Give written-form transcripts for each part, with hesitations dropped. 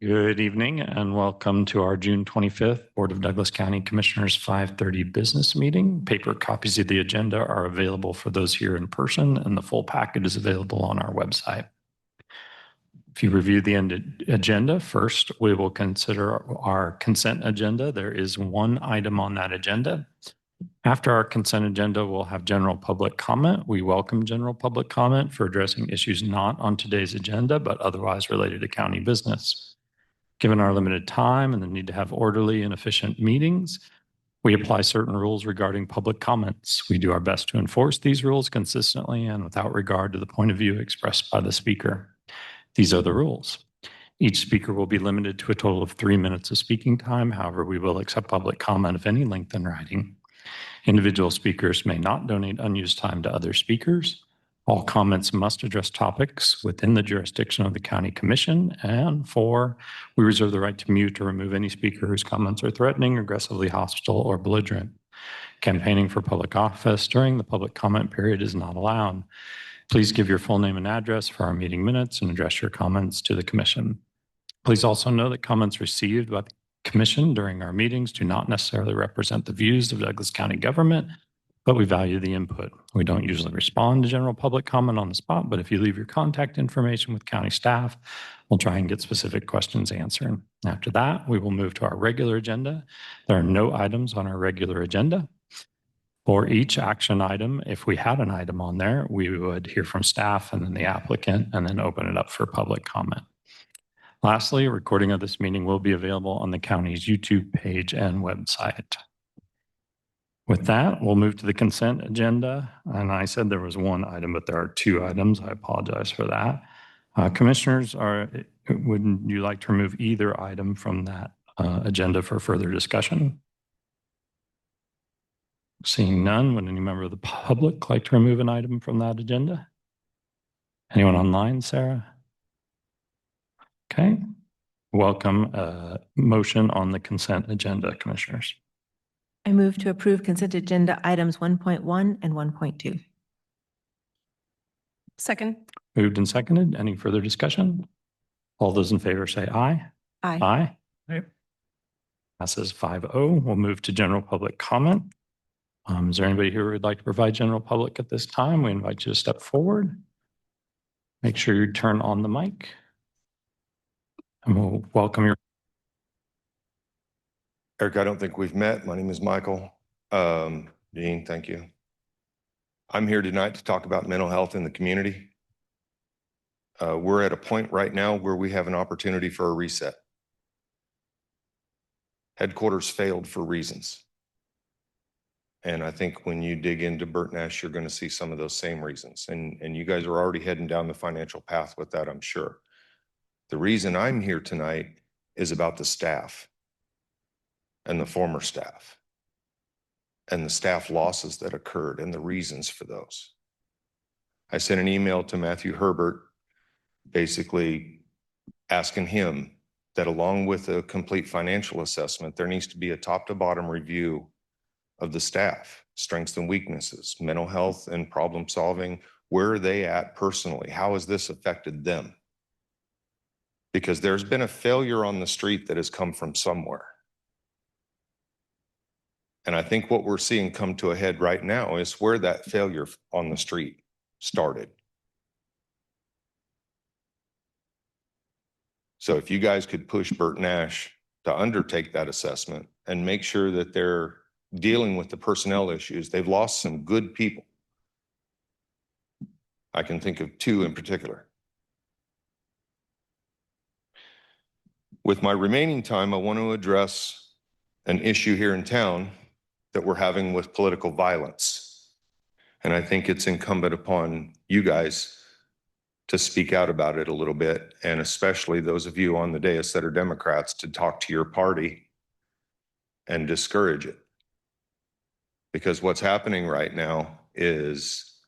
Good evening and welcome to our June 25th Board of Douglas County Commissioners 5:30 business meeting. Paper copies of the agenda are available for those here in person, and the full packet is available on our website. If you review the agenda, first we will consider our consent agenda. There is one item on that agenda. After our consent agenda, we'll have general public comment. We welcome general public comment for addressing issues not on today's agenda, but otherwise related to county business. Given our limited time and the need to have orderly and efficient meetings, we apply certain rules regarding public comments. We do our best to enforce these rules consistently and without regard to the point of view expressed by the speaker. These are the rules. Each speaker will be limited to a total of 3 minutes of speaking time. However, we will accept public comment of any length in writing. Individual speakers may not donate unused time to other speakers. All comments must address topics within the jurisdiction of the County Commission. And 4, we reserve the right to mute or remove any speaker whose comments are threatening, aggressively hostile, or belligerent. Campaigning for public office during the public comment period is not allowed. Please give your full name and address for our meeting minutes and address your comments to the Commission. Please also know that comments received by the Commission during our meetings do not necessarily represent the views of Douglas County government, but we value the input. We don't usually respond to general public comment on the spot, but if you leave your contact information with county staff, we'll try and get specific questions answered. After that, we will move to our regular agenda. There are no items on our regular agenda. For each action item, if we had an item on there, we would hear from staff and then the applicant and then open it up for public comment. Lastly, a recording of this meeting will be available on the county's YouTube page and website. With that, we'll move to the consent agenda. And I said there was one item, but there are 2 items. I apologize for that. Commissioners, would you like to remove either item from that agenda for further discussion? Seeing none, would any member of the public like to remove an item from that agenda? Anyone online, Sarah? Okay. Welcome. Motion on the consent agenda, Commissioners. I move to approve consent agenda items 1.1 and 1.2. Second. Moved and seconded. Any further discussion? All those in favor say aye. Aye. Aye. Passes 5-0. We'll move to general public comment. Is there anybody here who would like to provide general public at this time? We invite you to step forward. Make sure you turn on the mic. And we'll welcome your. Eric, I don't think we've met. My name is Michael. Dean, thank you. I'm here tonight to talk about mental health in the community. We're at a point right now where we have an opportunity for a reset. Headquarters failed for reasons. And I think when you dig into Bert Nash, you're going to see some of those same reasons. And you guys are already heading down the financial path with that, I'm sure. The reason I'm here tonight is about the staff and the former staff and the staff losses that occurred and the reasons for those. I sent an email to Matthew Herbert, basically asking him that along with a complete financial assessment, there needs to be a top to bottom review of the staff, strengths and weaknesses, mental health and problem solving. Where are they at personally? How has this affected them? Because there's been a failure on the street that has come from somewhere. And I think what we're seeing come to a head right now is where that failure on the street started. So if you guys could push Bert Nash to undertake that assessment and make sure that they're dealing with the personnel issues. They've lost some good people. I can think of 2 in particular. With my remaining time, I want to address an issue here in town that we're having with political violence. And I think it's incumbent upon you guys to speak out about it a little bit, and especially those of you on the dais that are Democrats to talk to your party and discourage it. Because what's happening right now is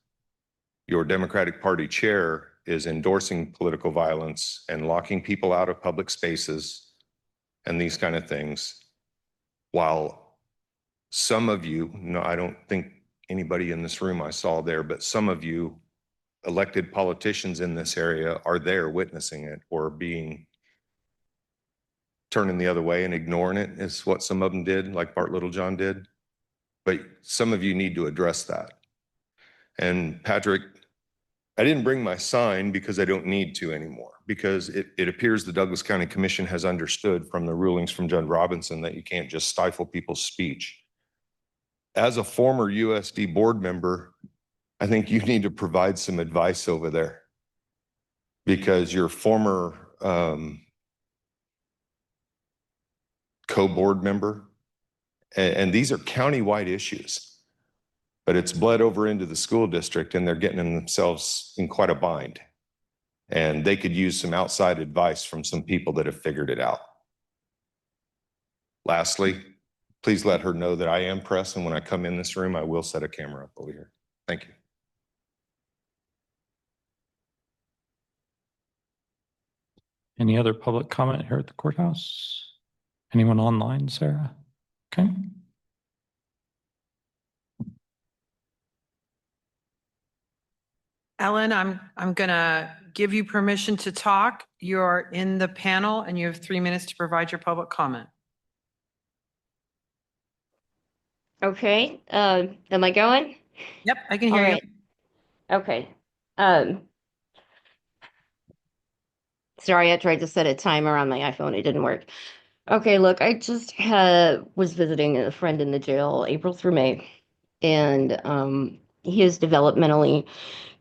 your Democratic Party chair is endorsing political violence and locking people out of public spaces and these kind of things, while some of you, no, I don't think anybody in this room I saw there, but some of you elected politicians in this area are there witnessing it or being turning the other way and ignoring it is what some of them did, like Bart Littlejohn did. But some of you need to address that. And Patrick, I didn't bring my sign because I don't need to anymore, because it appears the Douglas County Commission has understood from the rulings from Judge Robinson that you can't just stifle people's speech. As a former USD board member, I think you need to provide some advice over there, because your former co-board member, and these are countywide issues, but it's bled over into the school district and they're getting themselves in quite a bind. And they could use some outside advice from some people that have figured it out. Lastly, please let her know that I am press, and when I come in this room, I will set a camera up over here. Thank you. Any other public comment here at the courthouse? Anyone online, Sarah? Okay. Ellen, I'm gonna give you permission to talk. You're in the panel and you have 3 minutes to provide your public comment. Okay, am I going? Yep, I can All hear you. right. Okay. Sorry, I tried to set a timer on my iPhone. It didn't work. Okay, look, I just was visiting a friend in the jail April through May, and he is developmentally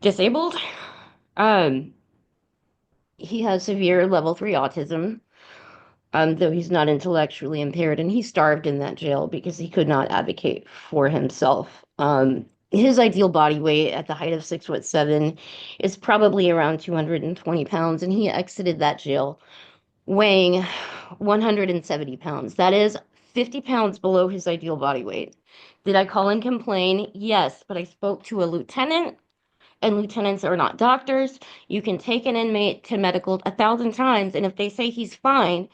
disabled. He has severe level 3 autism, though he's not intellectually impaired, and he starved in that jail because he could not advocate for himself. His ideal body weight at the height of 6'7" is probably around 220 pounds, and he exited that jail weighing 170 pounds. That is 50 pounds below his ideal body weight. Did I call and complain? Yes, but I spoke to a lieutenant, and lieutenants are not doctors. You can take an inmate to medical 1,000 times, and if they say he's fine,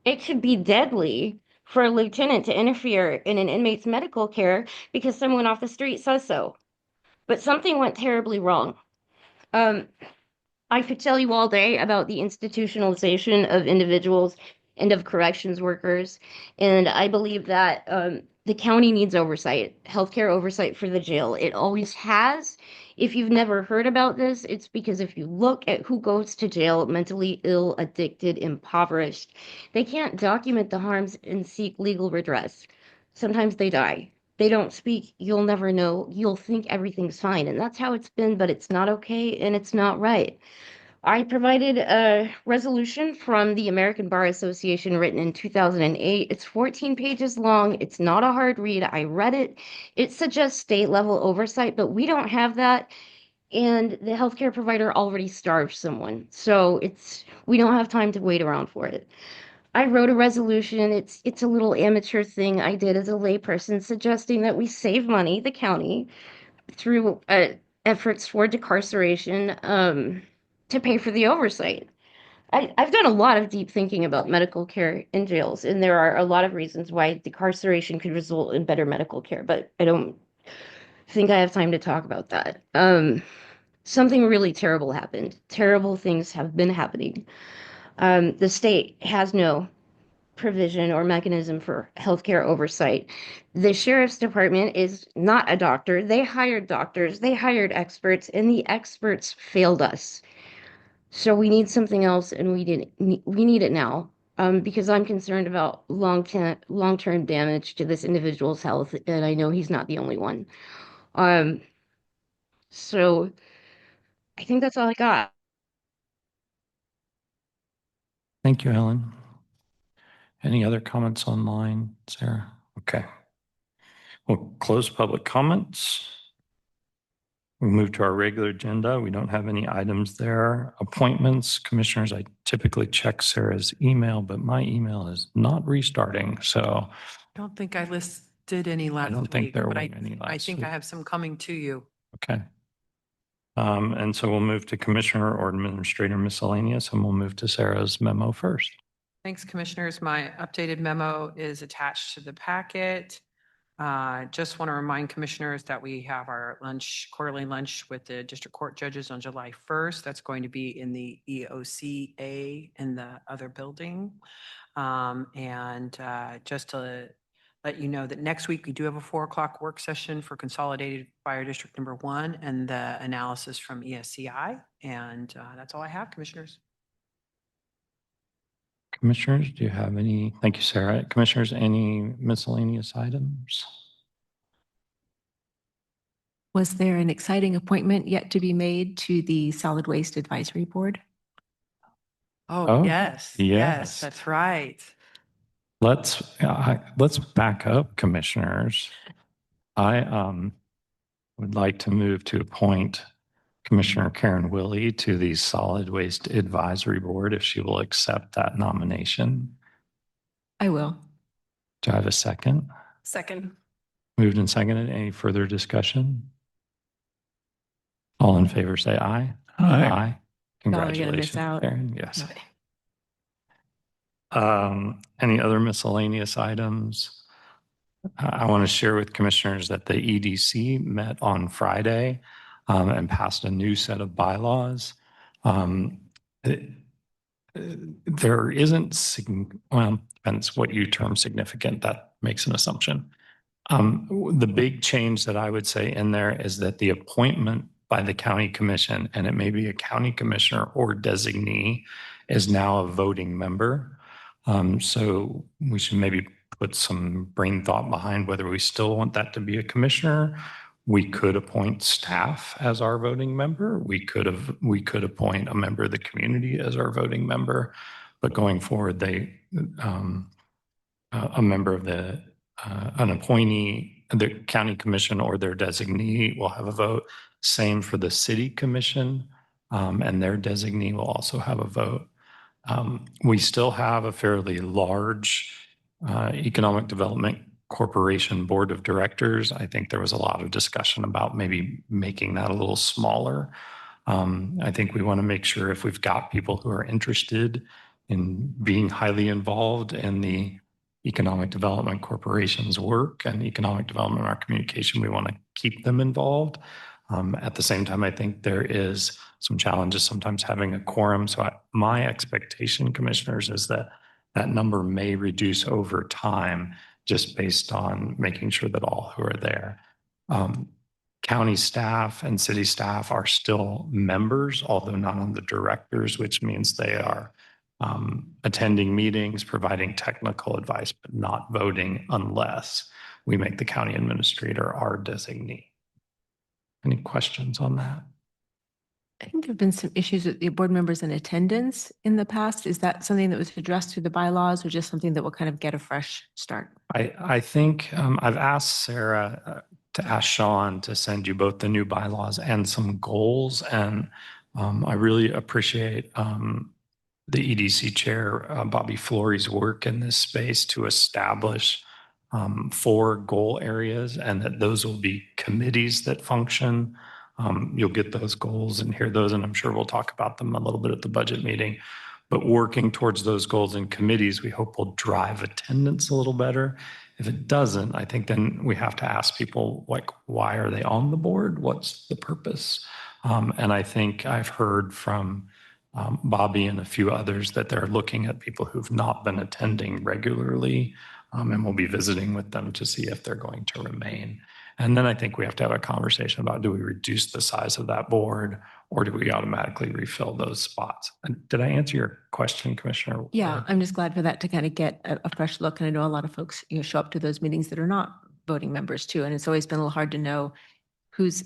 it could be deadly for a lieutenant to interfere in an inmate's medical care because someone off the street says so. But something went terribly wrong. I could tell you all day about the institutionalization of individuals and of corrections workers. And I believe that the county needs oversight, healthcare oversight for the jail. It always has. If you've never heard about this, it's because if you look at who goes to jail, mentally ill, addicted, impoverished, they can't document the harms and seek legal redress. Sometimes they die. They don't speak. You'll never know. You'll think everything's fine. And that's how it's been, but it's not okay and it's not right. I provided a resolution from the American Bar Association written in 2008. It's 14 pages long. It's not a hard read. I read it. It suggests state level oversight, but we don't have that. And the healthcare provider already starved someone. So we don't have time to wait around for it. I wrote a resolution. It's a little amateur thing I did as a layperson suggesting that we save money, the county, through efforts for decarceration, to pay for the oversight. I've done a lot of deep thinking about medical care in jails, and there are a lot of reasons why decarceration could result in better medical care, but I don't think I have time to talk about that. Something really terrible happened. Terrible things have been happening. The state has no provision or mechanism for healthcare oversight. The sheriff's department is not a doctor. They hired doctors, they hired experts, and the experts failed us. So we need something else, and we need it now. Because I'm concerned about long-term damage to this individual's health, and I know he's not the only one. So I think that's all I got. Thank you, Ellen. Any other comments online, Sarah? Okay. We'll close public comments. We'll move to our regular agenda. We don't have any items there. Appointments, commissioners, I typically check Sarah's email, but my email is not restarting. So I don't think I listed any last week. don't think there but were any I last think week. I have some coming to you. Okay. And so we'll move to commissioner or administrator miscellaneous, and we'll move to Sarah's memo first. Thanks, commissioners. My updated memo is attached to the packet. Just want to remind commissioners that we have our quarterly lunch with the district court judges on July 1st. That's going to be in the EOCA in the other building. Just to let you know that next week we do have a 4 o'clock work session for Consolidated Fire District Number 1 and the analysis from ESCI. And that's all I have, Commissioners. Commissioners, do you have any? Thank you, Sarah. Commissioners, any miscellaneous items? Was there an exciting appointment yet to be made to the Solid Waste Advisory Board? Oh, Yes, yes. that's right. Let's back up, commissioners. I would like to move to appoint Commissioner Karen Willie to the Solid Waste Advisory Board if she will accept that nomination. I will. Do I have a second? Second. Moved and seconded. Any further discussion? All in favor, say aye. Aye. Oh, you're gonna miss Congratulations, out. Karen. Yes. Okay. Any other miscellaneous items? I want to share with commissioners that the EDC met on Friday and passed a new set of bylaws. There isn't, well, depends what you term significant. That makes an assumption. The big change that I would say in there is that the appointment by the county commission, and it may be a county commissioner or designee, is now a voting member. So we should maybe put some brain thought behind whether we still want that to be a commissioner. We could appoint staff as our voting member. We could appoint a member of the community as our voting member, but going forward, a member of an appointee, the county commission or their designee will have a vote. Same for the city commission, and their designee will also have a vote. We still have a fairly large Economic Development Corporation Board of Directors. I think there was a lot of discussion about maybe making that a little smaller. I think we want to make sure if we've got people who are interested in being highly involved in the Economic Development Corporation's work and economic development in our communication, we want to keep them involved. At the same time, I think there is some challenges sometimes having a quorum. So my expectation, commissioners, is that that number may reduce over time just based on making sure that all who are there. County staff and city staff are still members, although not on the directors, which means they are attending meetings, providing technical advice, but not voting unless we make the county administrator our designee. Any questions on that? I think there have been some issues with the board members in attendance in the past. Is that something that was addressed through the bylaws or just something that will kind of get a fresh start? I think I've asked Sarah to ask Sean to send you both the new bylaws and some goals. And I really appreciate the EDC chair, Bobby Flory's work in this space to establish 4 goal areas, and that those will be committees that function. You'll get those goals and hear those, and I'm sure we'll talk about them a little bit at the budget meeting. But working towards those goals in committees, we hope will drive attendance a little better. If it doesn't, I think then we have to ask people, like, why are they on the board? What's the purpose? And I think I've heard from Bobby and a few others that they're looking at people who've not been attending regularly, and we'll be visiting with them to see if they're going to remain. And then I think we have to have a conversation about, do we reduce the size of that board or do we automatically refill those spots? And did I answer your question, Commissioner? Yeah, I'm just glad for that to kind of get a fresh look. And I know a lot of folks, show up to those meetings that are not voting members too. And it's always been a little hard to know who's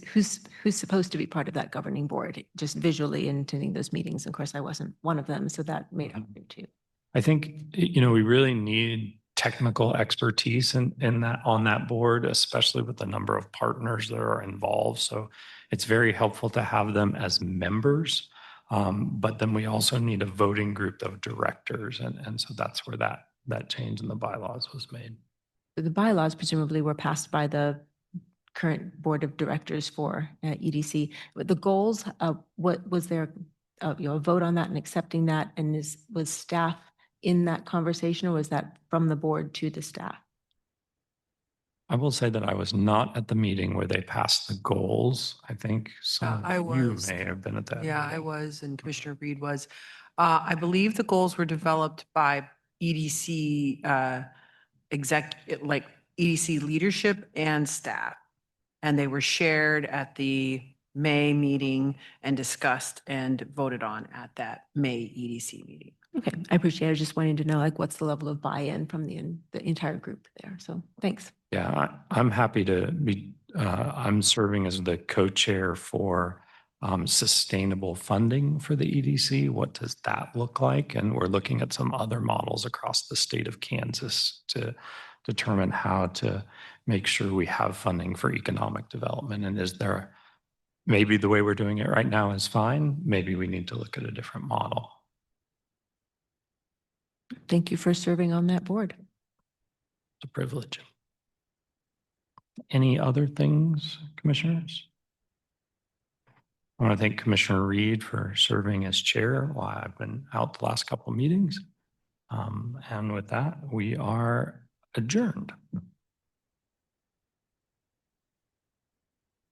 supposed to be part of that governing board, just visually in attending those meetings. Of course, I wasn't one of them, so that made it hard too. I think, we really need technical expertise in that, on that board, especially with the number of partners that are involved. So it's very helpful to have them as members. But then we also need a voting group of directors. And so that's where that change in the bylaws was made. The bylaws presumably were passed by the current board of directors for EDC. But the goals, what was there, a vote on that and accepting that? And was staff in that conversation, or was that from the board to the staff? I will say that I was not at the meeting where they passed the goals. I think I you was. may have been at that. Yeah, I meeting. was, and Commissioner Reed was. I believe the goals were developed by EDC like EDC leadership and staff. And they were shared at the May meeting and discussed and voted on at that May EDC meeting. Okay, I appreciate it. I was just wanting to know like what's the level of buy-in from the entire group there. So thanks. Yeah, I'm happy to be, I'm serving as the co-chair for sustainable funding for the EDC. What does that look like? And we're looking at some other models across the state of Kansas to determine how to make sure we have funding for economic development. And is there, maybe the way we're doing it right now is fine. Maybe we need to look at a different model. Thank you for serving on that board. It's a privilege. Any other things, commissioners? I want to thank Commissioner Reed for serving as chair while I've been out the last couple of meetings. And with that, we are adjourned.